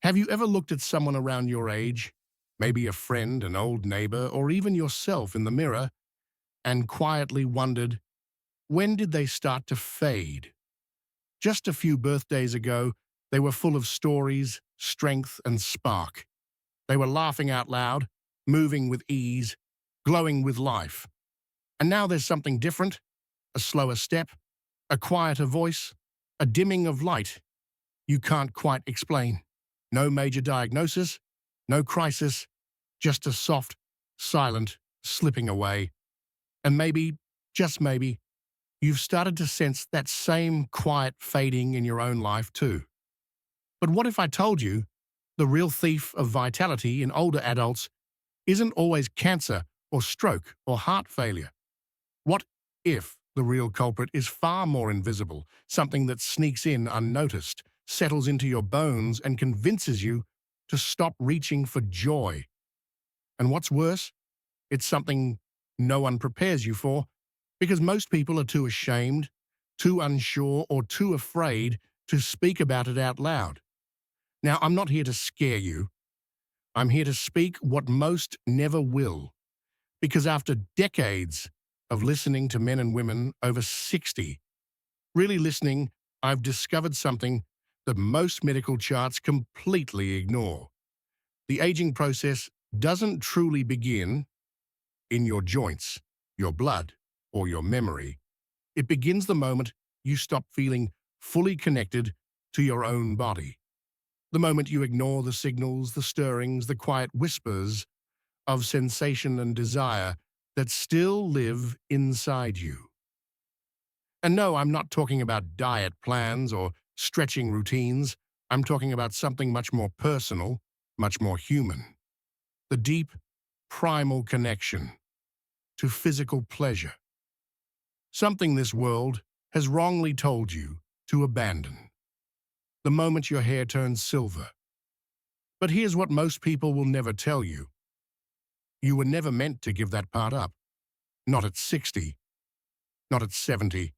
Have you ever looked at someone around your age, maybe a friend, an old neighbor, or even yourself in the mirror, and quietly wondered, when did they start to fade? Just a few birthdays ago, they were full of stories, strength, and spark. They were laughing out loud, moving with ease, glowing with life. And now there's something different, a slower step, a quieter voice, a dimming of light you can't quite explain. No major diagnosis, no crisis, just a soft, silent slipping away. And maybe, just maybe, you've started to sense that same quiet fading in your own life too. But what if I told you the real thief of vitality in older adults isn't always cancer or stroke or heart failure? What if the real culprit is far more invisible, something that sneaks in unnoticed, settles into your bones and convinces you to stop reaching for joy? And what's worse, it's something no one prepares you for, because most people are too ashamed, too unsure, or too afraid to speak about it out loud. Now, I'm not here to scare you. I'm here to speak what most never will, because after decades of listening to men and women over 60, really listening, I've discovered something that most medical charts completely ignore. The aging process doesn't truly begin in your joints, your blood, or your memory. It begins the moment you stop feeling fully connected to your own body. The moment you ignore the signals, the stirrings, the quiet whispers of sensation and desire that still live inside you. And no, I'm not talking about diet plans or stretching routines. I'm talking about something much more personal, much more human. The deep, primal connection to physical pleasure. Something this world has wrongly told you to abandon. The moment your hair turns silver. But here's what most people will never tell you. You were never meant to give that part up. Not at 60. Not at 70.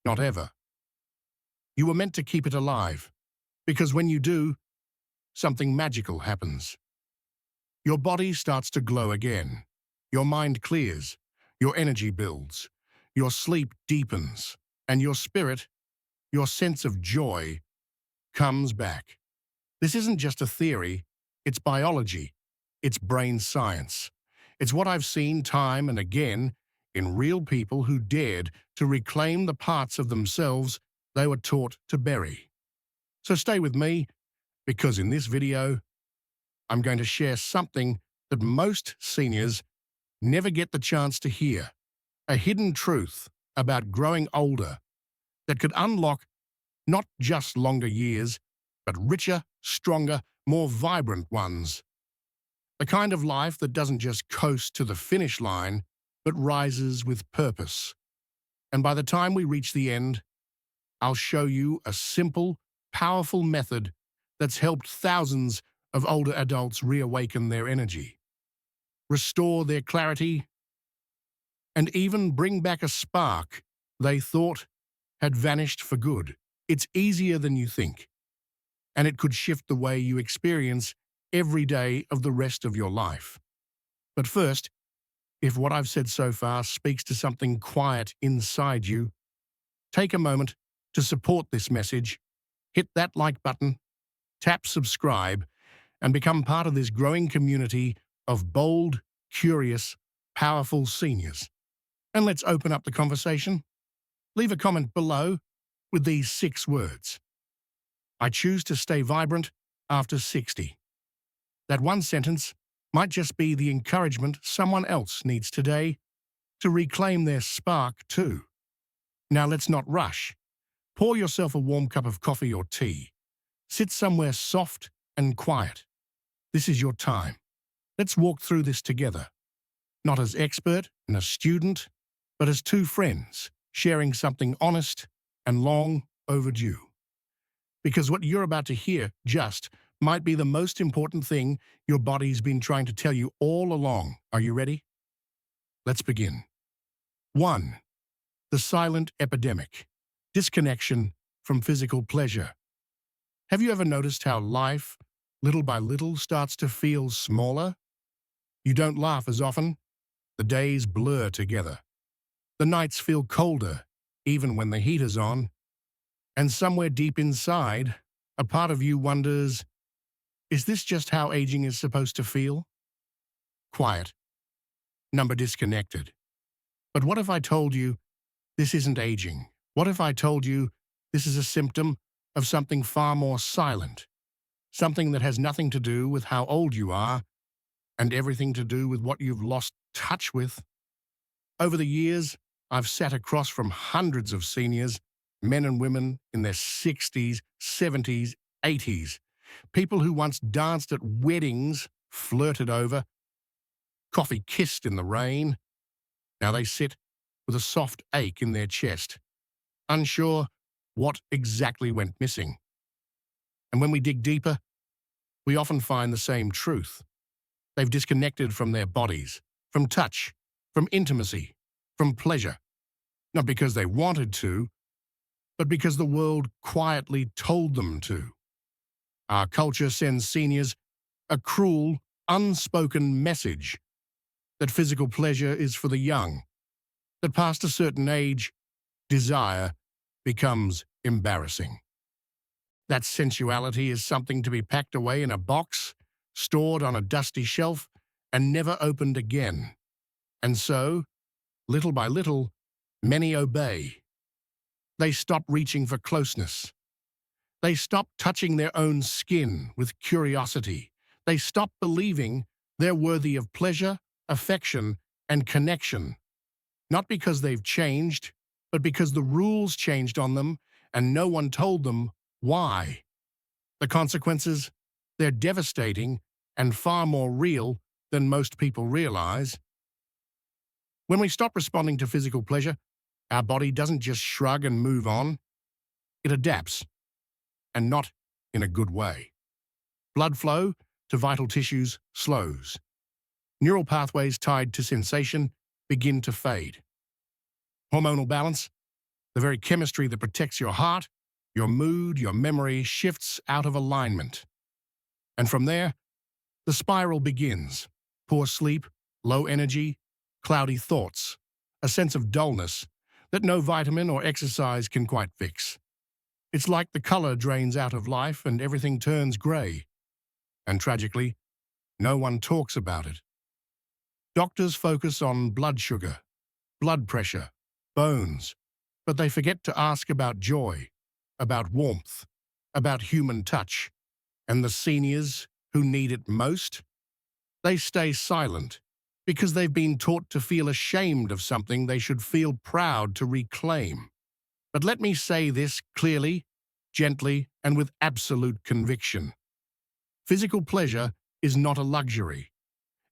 Not ever. You were meant to keep it alive. Because when you do, something magical happens. Your body starts to glow again. Your mind clears. Your energy builds. Your sleep deepens. And your spirit, your sense of joy, comes back. This isn't just a theory. It's biology. It's brain science. It's what I've seen time and again in real people who dared to reclaim the parts of themselves they were taught to bury. So stay with me, because in this video, I'm going to share something that most seniors never get the chance to hear, a hidden truth about growing older that could unlock not just longer years, but richer, stronger, more vibrant ones. The kind of life that doesn't just coast to the finish line, but rises with purpose. And by the time we reach the end, I'll show you a simple, powerful method that's helped thousands of older adults reawaken their energy, restore their clarity, and even bring back a spark they thought had vanished for good. It's easier than you think, and it could shift the way you experience every day of the rest of your life. But first, if what I've said so far speaks to something quiet inside you, take a moment to support this message. Hit that like button, tap subscribe, and become part of this growing community of bold, curious, powerful seniors. And let's open up the conversation. Leave a comment below with these 6 words. I choose to stay vibrant after 60. That one sentence might just be the encouragement someone else needs today to reclaim their spark too. Now let's not rush. Pour yourself a warm cup of coffee or tea. Sit somewhere soft and quiet. This is your time. Let's walk through this together. Not as expert and a student, but as 2 friends, sharing something honest and long overdue. Because what you're about to hear just might be the most important thing your body's been trying to tell you all along. Are you ready? Let's begin. 1. The silent epidemic. Disconnection from physical pleasure. Have you ever noticed how life, little by little, starts to feel smaller? You don't laugh as often. The days blur together. The nights feel colder, even when the heat is on. And somewhere deep inside, a part of you wonders, is this just how aging is supposed to feel? Quiet. Number disconnected. But what if I told you this isn't aging? What if I told you this is a symptom of something far more silent? Something that has nothing to do with how old you are and everything to do with what you've lost touch with. Over the years, I've sat across from hundreds of seniors, men and women in their 60s, 70s, 80s, people who once danced at weddings, flirted over, coffee kissed in the rain. Now they sit with a soft ache in their chest, unsure what exactly went missing. And when we dig deeper, we often find the same truth. They've disconnected from their bodies, from touch, from intimacy, from pleasure, not because they wanted to, but because the world quietly told them to. Our culture sends seniors a cruel, unspoken message that physical pleasure is for the young, that past a certain age, desire becomes embarrassing. That sensuality is something to be packed away in a box, stored on a dusty shelf, and never opened again. And so, little by little, many obey. They stop reaching for closeness. They stop touching their own skin with curiosity. They stop believing they're worthy of pleasure, affection, and connection. Not because they've changed, but because the rules changed on them and no one told them why. The consequences? They're devastating and far more real than most people realize. When we stop responding to physical pleasure, our body doesn't just shrug and move on. It adapts, and not in a good way. Blood flow to vital tissues slows. Neural pathways tied to sensation begin to fade. Hormonal balance, the very chemistry that protects your heart, your mood, your memory, shifts out of alignment. And from there, the spiral begins. Poor sleep, low energy, cloudy thoughts, a sense of dullness that no vitamin or exercise can quite fix. It's like the color drains out of life and everything turns gray. And tragically, no one talks about it. Doctors focus on blood sugar, blood pressure, bones, but they forget to ask about joy, about warmth, about human touch. And the seniors who need it most? They stay silent because they've been taught to feel ashamed of something they should feel proud to reclaim. But let me say this clearly, gently, and with absolute conviction. Physical pleasure is not a luxury.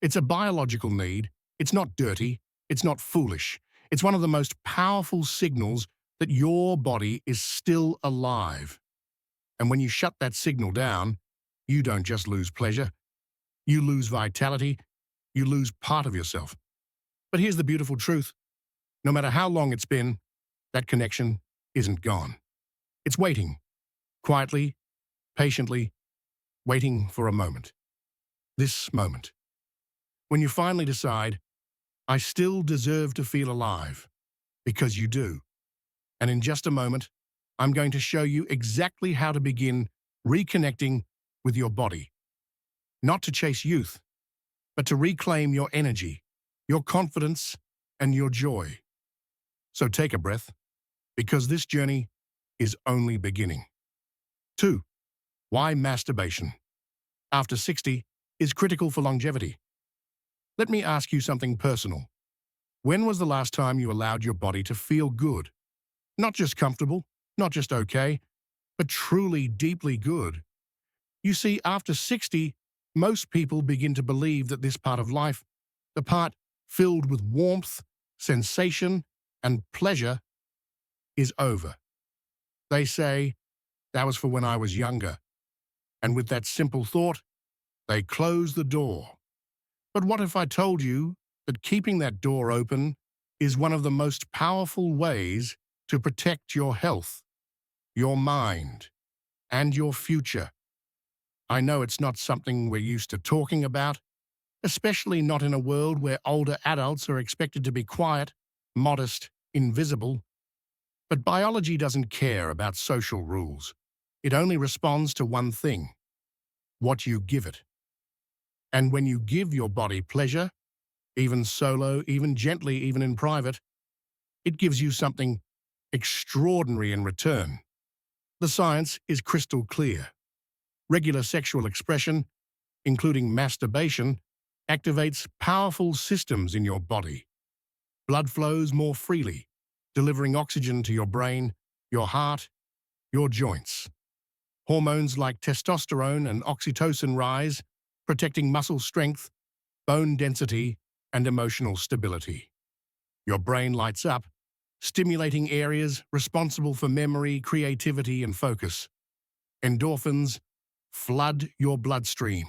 It's a biological need. It's not dirty. It's not foolish. It's one of the most powerful signals that your body is still alive. And when you shut that signal down, you don't just lose pleasure. You lose vitality. You lose part of yourself. But here's the beautiful truth. No matter how long it's been, that connection isn't gone. It's waiting, quietly, patiently, waiting for a moment. This moment. When you finally decide, I still deserve to feel alive, because you do. And in just a moment, I'm going to show you exactly how to begin reconnecting with your body. Not to chase youth, but to reclaim your energy, your confidence, and your joy. So take a breath, because this journey is only beginning. 2. Why masturbation, after 60, is critical for longevity. Let me ask you something personal. When was the last time you allowed your body to feel good? Not just comfortable, not just okay, but truly deeply good. You see, after 60, most people begin to believe that this part of life, the part filled with warmth, sensation, and pleasure, is over. They say, that was for when I was younger. And with that simple thought, they close the door. But what if I told you that keeping that door open is one of the most powerful ways to protect your health, your mind, and your future. I know it's not something we're used to talking about, especially not in a world where older adults are expected to be quiet, modest, invisible. But biology doesn't care about social rules. It only responds to one thing: what you give it. And when you give your body pleasure, even solo, even gently, even in private, it gives you something extraordinary in return. The science is crystal clear. Regular sexual expression, including masturbation, activates powerful systems in your body. Blood flows more freely, delivering oxygen to your brain, your heart, your joints. Hormones like testosterone and oxytocin rise, protecting muscle strength, bone density, and emotional stability. Your brain lights up, stimulating areas responsible for memory, creativity, and focus. Endorphins flood your bloodstream,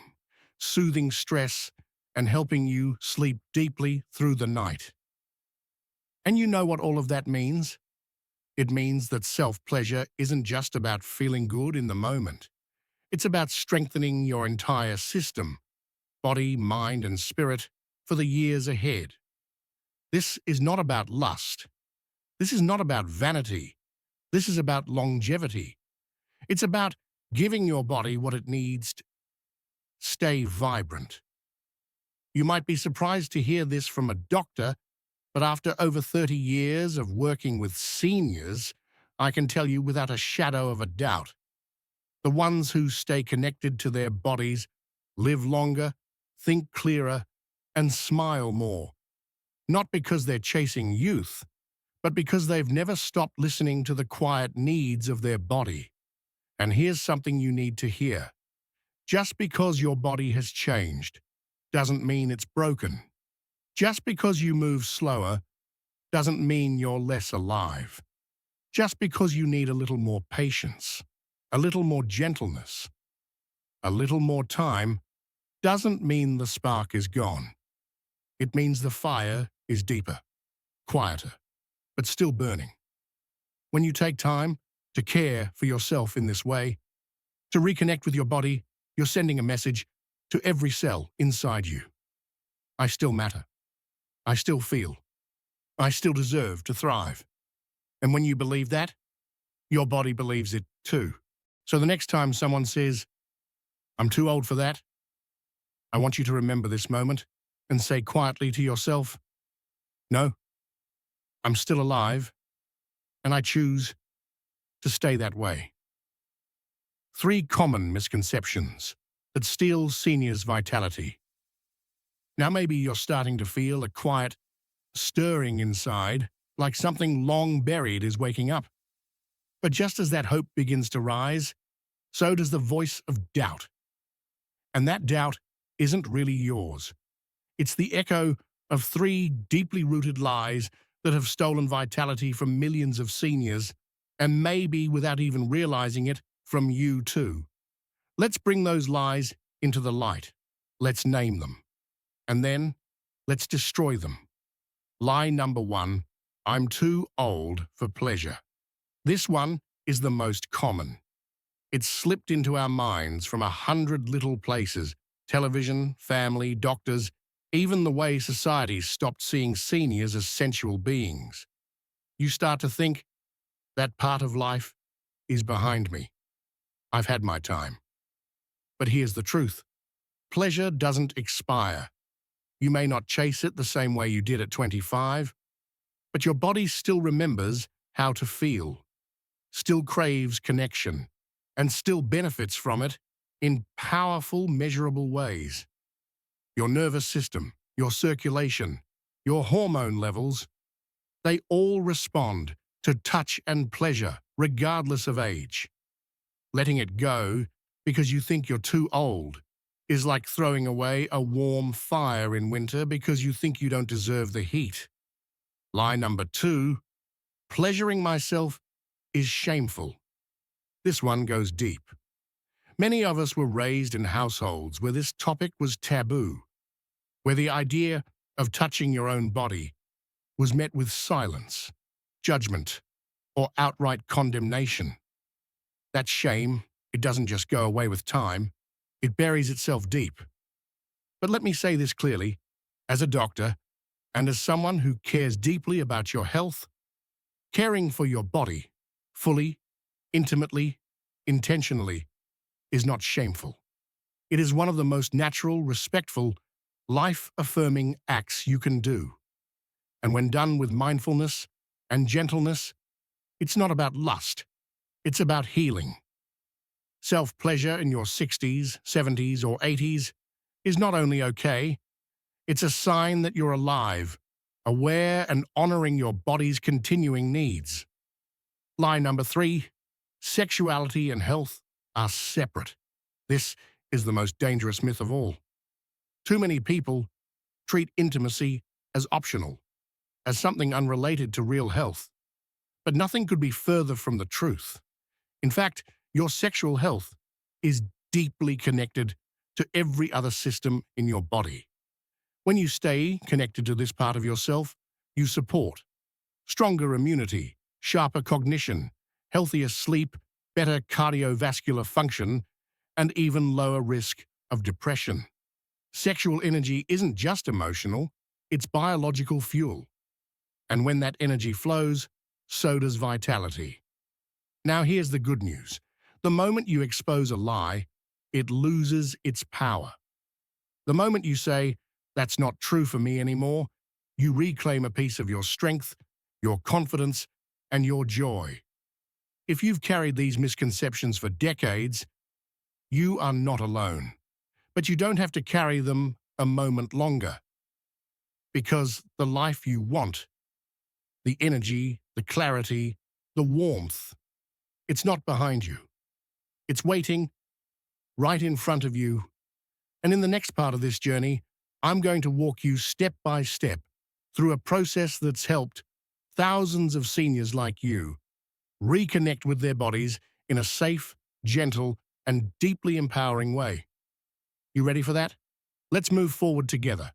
soothing stress and helping you sleep deeply through the night. And you know what all of that means? It means that self-pleasure isn't just about feeling good in the moment. It's about strengthening your entire system, body, mind, and spirit, for the years ahead. This is not about lust. This is not about vanity. This is about longevity. It's about giving your body what it needs to stay vibrant. You might be surprised to hear this from a doctor, but after over 30 years of working with seniors, I can tell you without a shadow of a doubt, the ones who stay connected to their bodies live longer, think clearer, and smile more. Not because they're chasing youth, but because they've never stopped listening to the quiet needs of their body. And here's something you need to hear. Just because your body has changed doesn't mean it's broken. Just because you move slower doesn't mean you're less alive. Just because you need a little more patience, a little more gentleness, a little more time, doesn't mean the spark is gone. It means the fire is deeper, quieter, but still burning. When you take time to care for yourself in this way, to reconnect with your body, you're sending a message to every cell inside you. I still matter. I still feel. I still deserve to thrive. And when you believe that, your body believes it too. So the next time someone says, "I'm too old for that," I want you to remember this moment and say quietly to yourself, "No, I'm still alive, and I choose to stay that way." 3 common misconceptions that steal seniors' vitality. Now maybe you're starting to feel a quiet stirring inside, like something long buried is waking up. But just as that hope begins to rise, so does the voice of doubt. And that doubt isn't really yours. It's the echo of 3 deeply rooted lies that have stolen vitality from millions of seniors, and maybe, without even realizing it, from you too. Let's bring those lies into the light. Let's name them. And then, let's destroy them. Lie number 1, I'm too old for pleasure. This one is the most common. It's slipped into our minds from 100 little places: television, family, doctors, even the way society stopped seeing seniors as sensual beings. You start to think, that part of life is behind me. I've had my time. But here's the truth. Pleasure doesn't expire. You may not chase it the same way you did at 25, but your body still remembers how to feel, still craves connection, and still benefits from it in powerful, measurable ways. Your nervous system, your circulation, your hormone levels, they all respond to touch and pleasure, regardless of age. Letting it go because you think you're too old is like throwing away a warm fire in winter because you think you don't deserve the heat. Lie number 2, pleasuring myself is shameful. This one goes deep. Many of us were raised in households where this topic was taboo, where the idea of touching your own body was met with silence, judgment, or outright condemnation. That shame It doesn't just go away with time, it buries itself deep. But let me say this clearly, as a doctor and as someone who cares deeply about your health, caring for your body, fully, intimately, intentionally, is not shameful. It is one of the most natural, respectful, life-affirming acts you can do. And when done with mindfulness and gentleness, it's not about lust, it's about healing. Self-pleasure in your 60s, 70s, or 80s is not only okay, it's a sign that you're alive, aware and honoring your body's continuing needs. Lie number 3, sexuality and health are separate. This is the most dangerous myth of all. Too many people treat intimacy as optional, as something unrelated to real health. But nothing could be further from the truth. In fact, your sexual health is deeply connected to every other system in your body. When you stay connected to this part of yourself, you support stronger immunity, sharper cognition, healthier sleep, better cardiovascular function, and even lower risk of depression. Sexual energy isn't just emotional, it's biological fuel. And when that energy flows, so does vitality. Now here's the good news. The moment you expose a lie, it loses its power. The moment you say, "That's not true for me anymore," you reclaim a piece of your strength, your confidence, and your joy. If you've carried these misconceptions for decades, you are not alone. But you don't have to carry them a moment longer. Because the life you want, the energy, the clarity, the warmth, it's not behind you. It's waiting right in front of you. And in the next part of this journey, I'm going to walk you step by step through a process that's helped thousands of seniors like you reconnect with their bodies in a safe, gentle, and deeply empowering way. You ready for that? Let's move forward together.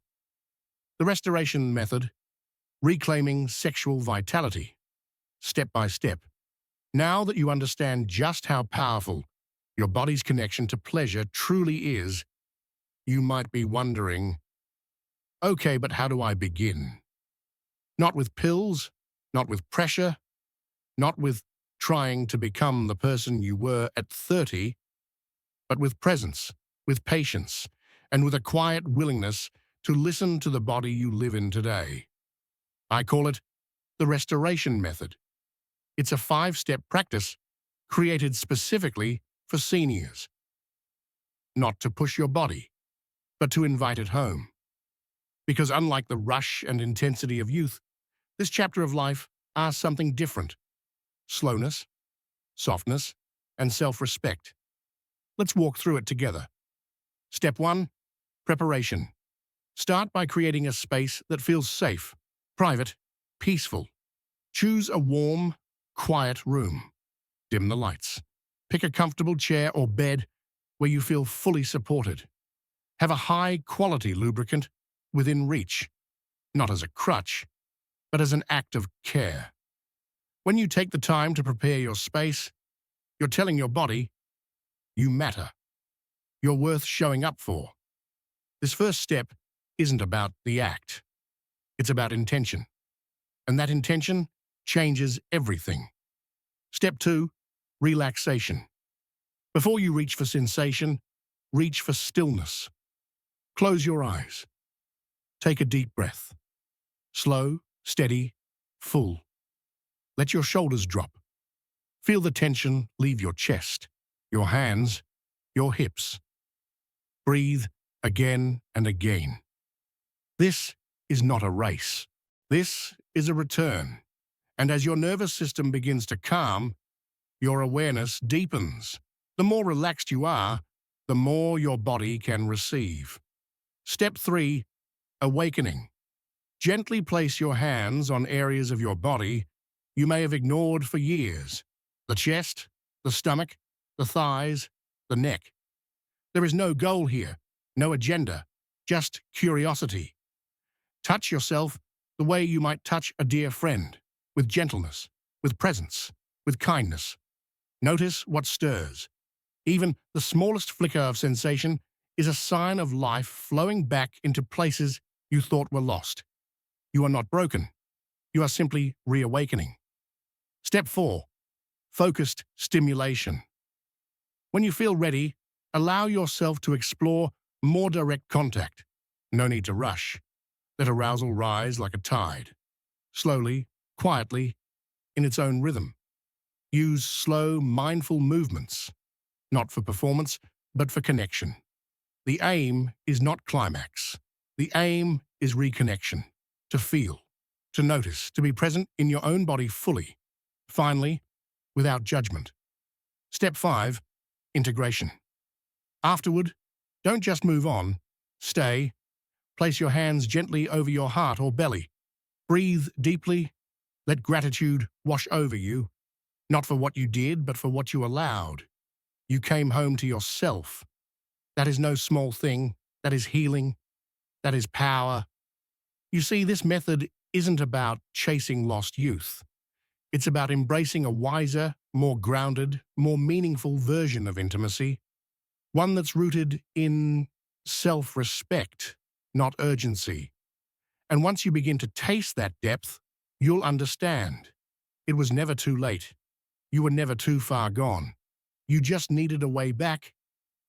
The restoration method, reclaiming sexual vitality, step by step. Now that you understand just how powerful your body's connection to pleasure truly is, you might be wondering, okay, but how do I begin? Not with pills, not with pressure, not with trying to become the person you were at 30, but with presence, with patience, and with a quiet willingness to listen to the body you live in today. I call it the restoration method. It's a 5-step practice created specifically for seniors. Not to push your body, but to invite it home. Because unlike the rush and intensity of youth, this chapter of life asks something different: slowness, softness, and self-respect. Let's walk through it together. Step 1, preparation. Start by creating a space that feels safe, private, peaceful. Choose a warm, quiet room. Dim the lights. Pick a comfortable chair or bed where you feel fully supported. Have a high-quality lubricant within reach, not as a crutch, but as an act of care. When you take the time to prepare your space, you're telling your body, you matter. You're worth showing up for. This first step isn't about the act. It's about intention. And that intention changes everything. Step 2, relaxation. Before you reach for sensation, reach for stillness. Close your eyes. Take a deep breath. Slow, steady, full. Let your shoulders drop. Feel the tension leave your chest, your hands, your hips. Breathe again and again. This is not a race. This is a return. And as your nervous system begins to calm, your awareness deepens. The more relaxed you are, the more your body can receive. Step 3, awakening. Gently place your hands on areas of your body you may have ignored for years. The chest, the stomach, the thighs, the neck. There is no goal here, no agenda, just curiosity. Touch yourself the way you might touch a dear friend, with gentleness, with presence, with kindness. Notice what stirs. Even the smallest flicker of sensation is a sign of life flowing back into places you thought were lost. You are not broken. You are simply reawakening. Step 4. Focused stimulation. When you feel ready, allow yourself to explore more direct contact. No need to rush. Let arousal rise like a tide, slowly, quietly, in its own rhythm. Use slow, mindful movements, not for performance, but for connection. The aim is not climax. The aim is reconnection, to feel, to notice, to be present in your own body fully. Finally, without judgment. Step 5. Integration. Afterward, don't just move on. Stay. Place your hands gently over your heart or belly. Breathe deeply. Let gratitude wash over you, not for what you did, but for what you allowed. You came home to yourself. That is no small thing. That is healing. That is power. You see, this method isn't about chasing lost youth. It's about embracing a wiser, more grounded, more meaningful version of intimacy, one that's rooted in self-respect, not urgency. And once you begin to taste that depth, you'll understand. It was never too late. You were never too far gone. You just needed a way back,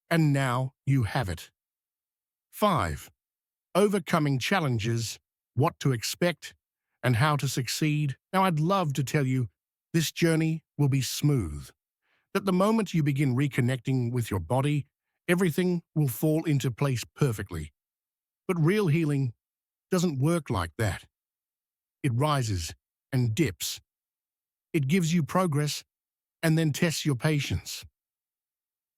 and now you have it. 5. Overcoming challenges, what to expect, and how to succeed. Now, I'd love to tell you this journey will be smooth, that the moment you begin reconnecting with your body, everything will fall into place perfectly. But real healing doesn't work like that. It rises and dips. It gives you progress and then tests your patience.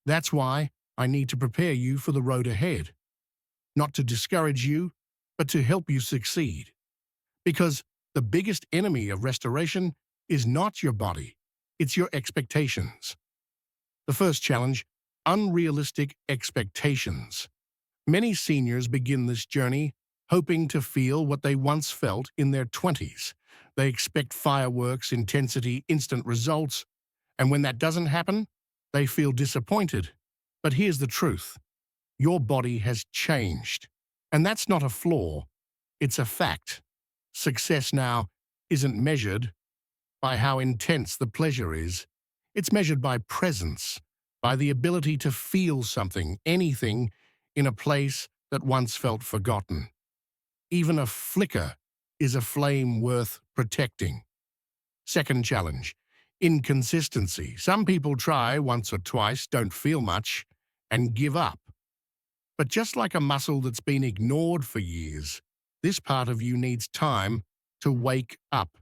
That's why I need to prepare you for the road ahead, not to discourage you, but to help you succeed. Because the biggest enemy of restoration is not your body, it's your expectations. The first challenge, unrealistic expectations. Many seniors begin this journey hoping to feel what they once felt in their 20s. They expect fireworks, intensity, instant results, and when that doesn't happen, they feel disappointed. But here's the truth. Your body has changed. And that's not a flaw. It's a fact. Success now isn't measured by how intense the pleasure is. It's measured by presence, by the ability to feel something, anything, in a place that once felt forgotten. Even a flicker is a flame worth protecting. Second challenge, inconsistency. Some people try once or twice, don't feel much, and give up. But just like a muscle that's been ignored for years, this part of you needs time to wake up.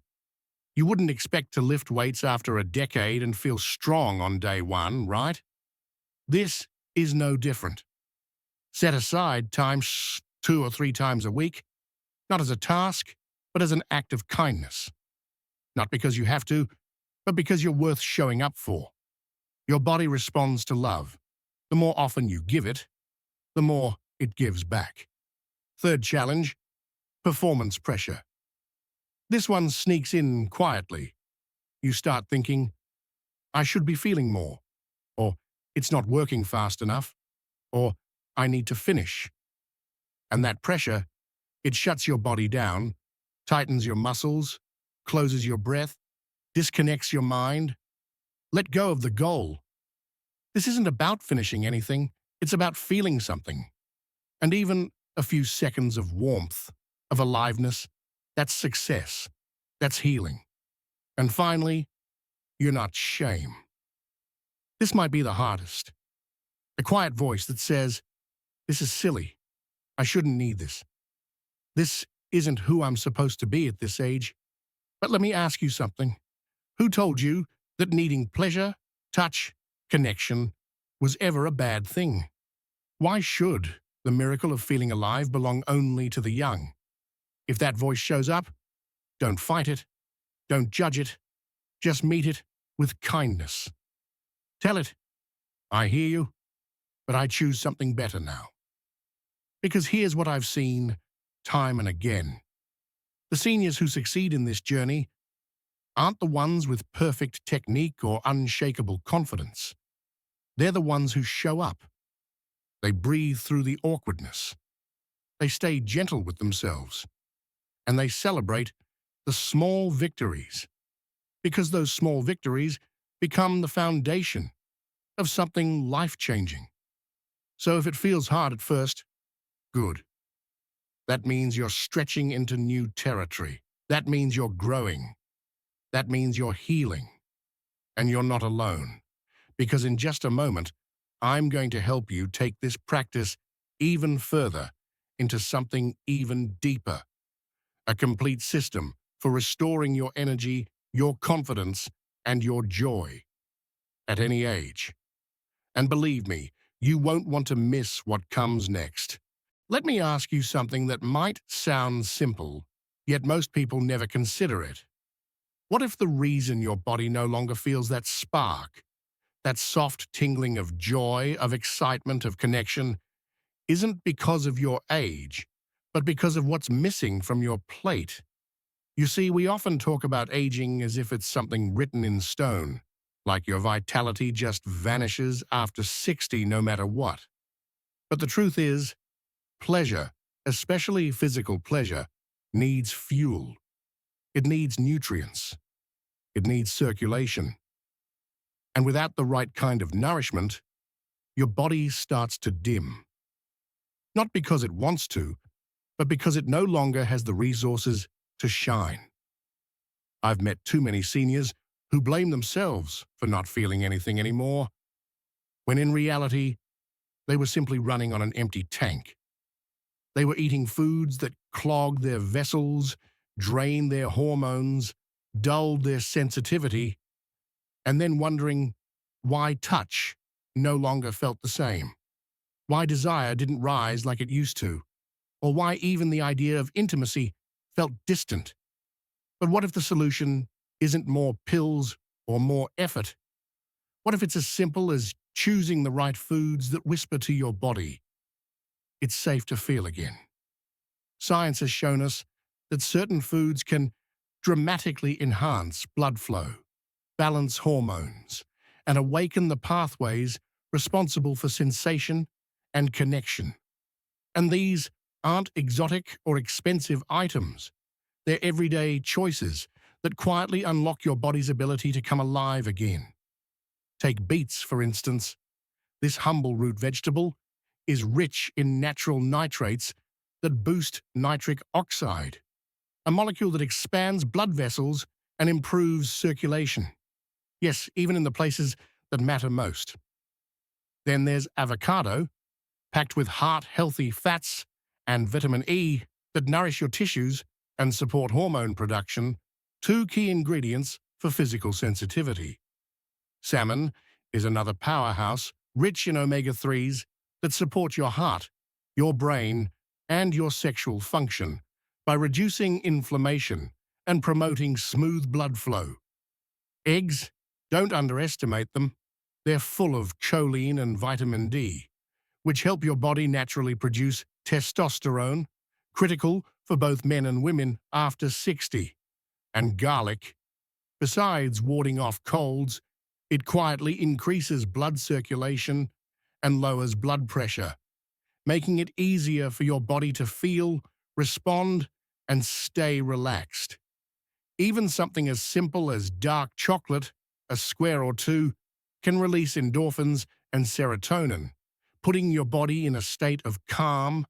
You wouldn't expect to lift weights after a decade and feel strong on day one, right? This is no different. Set aside time 2 or 3 times a week, not as a task, but as an act of kindness. Not because you have to, but because you're worth showing up for. Your body responds to love. The more often you give it, the more it gives back. Third challenge, performance pressure. This one sneaks in quietly. You start thinking, I should be feeling more, or it's not working fast enough, or I need to finish. And that pressure, it shuts your body down, tightens your muscles, closes your breath, disconnects your mind. Let go of the goal. This isn't about finishing anything, it's about feeling something. And even a few seconds of warmth, of aliveness, that's success. That's healing. And finally, you're not shame. This might be the hardest. The quiet voice that says, this is silly. I shouldn't need this. This isn't who I'm supposed to be at this age. But let me ask you something. Who told you that needing pleasure, touch, connection was ever a bad thing? Why should the miracle of feeling alive belong only to the young? If that voice shows up, don't fight it. Don't judge it. Just meet it with kindness. Tell it, I hear you, but I choose something better now. Because here's what I've seen time and again. The seniors who succeed in this journey aren't the ones with perfect technique or unshakable confidence. They're the ones who show up. They breathe through the awkwardness. They stay gentle with themselves. And they celebrate the small victories, because those small victories become the foundation of something life-changing. So if it feels hard at first, good. That means you're stretching into new territory. That means you're growing. That means you're healing. And you're not alone. Because in just a moment, I'm going to help you take this practice even further into something even deeper. A complete system for restoring your energy, your confidence, and your joy at any age. And believe me, you won't want to miss what comes next. Let me ask you something that might sound simple, yet most people never consider it. What if the reason your body no longer feels that spark, that soft tingling of joy, of excitement, of connection, isn't because of your age, but because of what's missing from your plate? You see, we often talk about aging as if it's something written in stone, like your vitality just vanishes after 60 no matter what. But the truth is, pleasure, especially physical pleasure, needs fuel. It needs nutrients. It needs circulation. And without the right kind of nourishment, your body starts to dim. Not because it wants to, but because it no longer has the resources to shine. I've met too many seniors who blame themselves for not feeling anything anymore, when in reality, they were simply running on an empty tank. They were eating foods that clogged their vessels, drained their hormones, dulled their sensitivity, and then wondering why touch no longer felt the same, why desire didn't rise like it used to, or why even the idea of intimacy felt distant. But what if the solution isn't more pills or more effort? What if it's as simple as choosing the right foods that whisper to your body, it's safe to feel again? Science has shown us that certain foods can dramatically enhance blood flow, balance hormones, and awaken the pathways responsible for sensation and connection. And these aren't exotic or expensive items. They're everyday choices that quietly unlock your body's ability to come alive again. Take beets, for instance. This humble root vegetable is rich in natural nitrates that boost nitric oxide, a molecule that expands blood vessels and improves circulation. Yes, even in the places that matter most. Then there's avocado, packed with heart-healthy fats and vitamin E that nourish your tissues and support hormone production, two key ingredients for physical sensitivity. Salmon is another powerhouse, rich in omega-3s that support your heart, your brain, and your sexual function by reducing inflammation and promoting smooth blood flow. Eggs, don't underestimate them. They're full of choline and vitamin D, which help your body naturally produce testosterone, critical for both men and women after 60. And garlic, besides warding off colds, it quietly increases blood circulation and lowers blood pressure, making it easier for your body to feel, respond, and stay relaxed. Even something as simple as dark chocolate, a square or two, can release endorphins and serotonin, putting your body in a state of calm,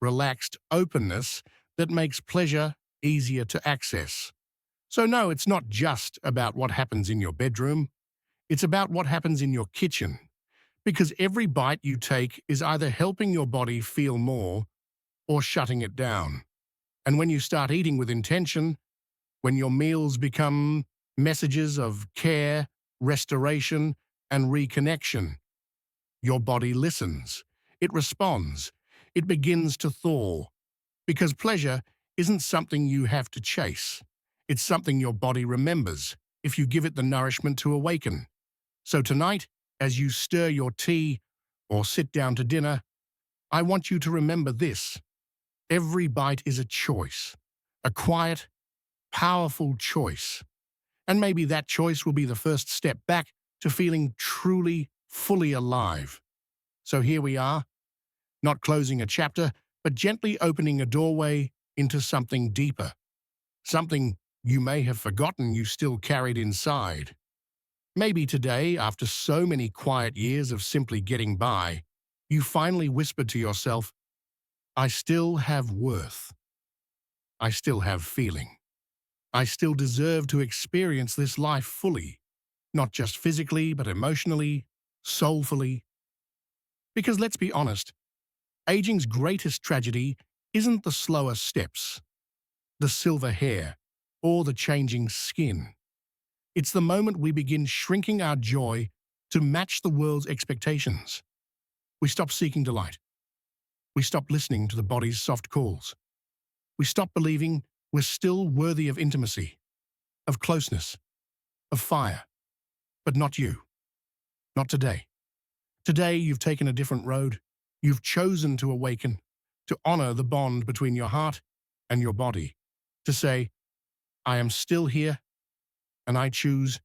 relaxed openness that makes pleasure easier to access. So no, it's not just about what happens in your bedroom. It's about what happens in your kitchen. Because every bite you take is either helping your body feel more or shutting it down. And when you start eating with intention, when your meals become messages of care, restoration, and reconnection, your body listens. It responds. It begins to thaw. Because pleasure isn't something you have to chase. It's something your body remembers if you give it the nourishment to awaken. So tonight, as you stir your tea or sit down to dinner, I want you to remember this. Every bite is a choice, a quiet, powerful choice. And maybe that choice will be the first step back to feeling truly fully alive. So here we are, not closing a chapter, but gently opening a doorway into something deeper, something you may have forgotten you still carried inside. Maybe today, after so many quiet years of simply getting by, you finally whispered to yourself, I still have worth. I still have feeling. I still deserve to experience this life fully, not just physically, but emotionally, soulfully. Because let's be honest, aging's greatest tragedy isn't the slower steps, the silver hair, or the changing skin. It's the moment we begin shrinking our joy to match the world's expectations. We stop seeking delight. We stop listening to the body's soft calls. We stop believing we're still worthy of intimacy, of closeness, of fire. But not you. Not today. Today, you've taken a different road. You've chosen to awaken, to honor the bond between your heart and your body, to say, I am still here, and I choose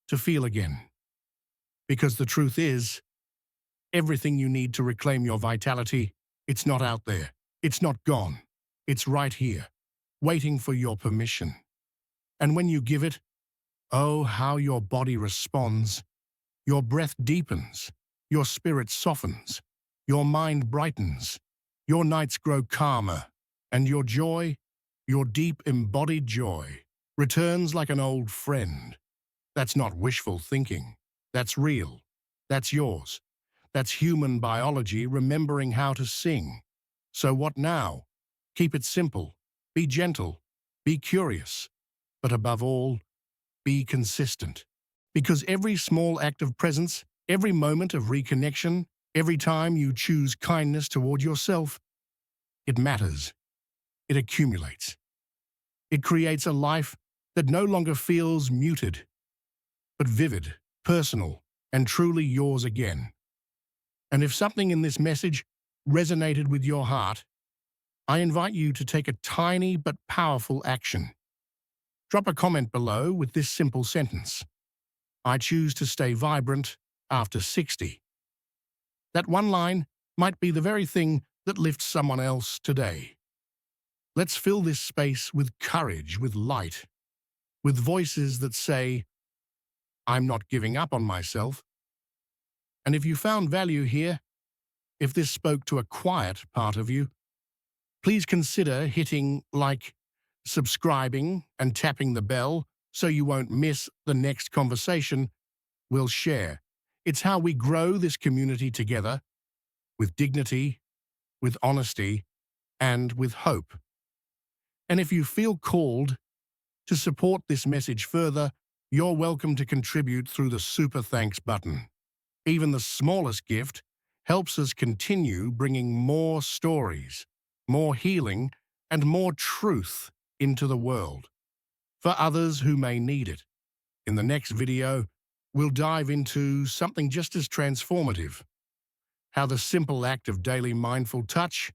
to feel again. Because the truth is, everything you need to reclaim your vitality, it's not out there. It's not gone. It's right here, waiting for your permission. And when you give it, oh, how your body responds. Your breath deepens, your spirit softens, your mind brightens, your nights grow calmer, and your joy, your deep embodied joy, returns like an old friend. That's not wishful thinking. That's real. That's yours. That's human biology remembering how to sing. So what now? Keep it simple. Be gentle. Be curious. But above all, be consistent. Because every small act of presence, every moment of reconnection, every time you choose kindness toward yourself, it matters. It accumulates. It creates a life that no longer feels muted, but vivid, personal, and truly yours again. And if something in this message resonated with your heart, I invite you to take a tiny but powerful action. Drop a comment below with this simple sentence. I choose to stay vibrant after 60. That one line might be the very thing that lifts someone else today. Let's fill this space with courage, with light, with voices that say, I'm not giving up on myself. And if you found value here, if this spoke to a quiet part of you, please consider hitting like, subscribing, and tapping the bell so you won't miss the next conversation we'll share. It's how we grow this community together, with dignity, with honesty, and with hope. And if you feel called to support this message further, you're welcome to contribute through the Super Thanks button. Even the smallest gift helps us continue bringing more stories, more healing, and more truth into the world, for others who may need it. In the next video, we'll dive into something just as transformative, how the simple act of daily mindful touch,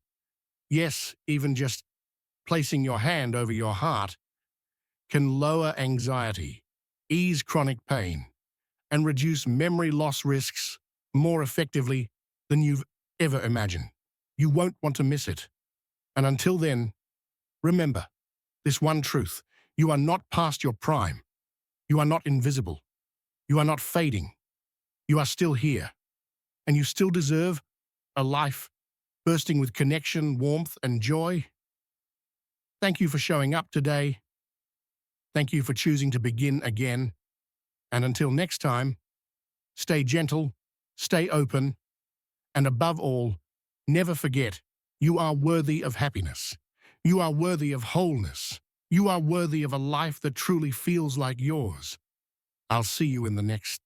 yes, even just placing your hand over your heart, can lower anxiety, ease chronic pain, and reduce memory loss risks more effectively than you've ever imagined. You won't want to miss it. And until then, remember this one truth. You are not past your prime. You are not invisible. You are not fading. You are still here. And you still deserve a life bursting with connection, warmth, and joy. Thank you for showing up today. Thank you for choosing to begin again. And until next time, stay gentle, stay open, and above all, never forget, you are worthy of happiness. You are worthy of wholeness. You are worthy of a life that truly feels like yours. I'll see you in the next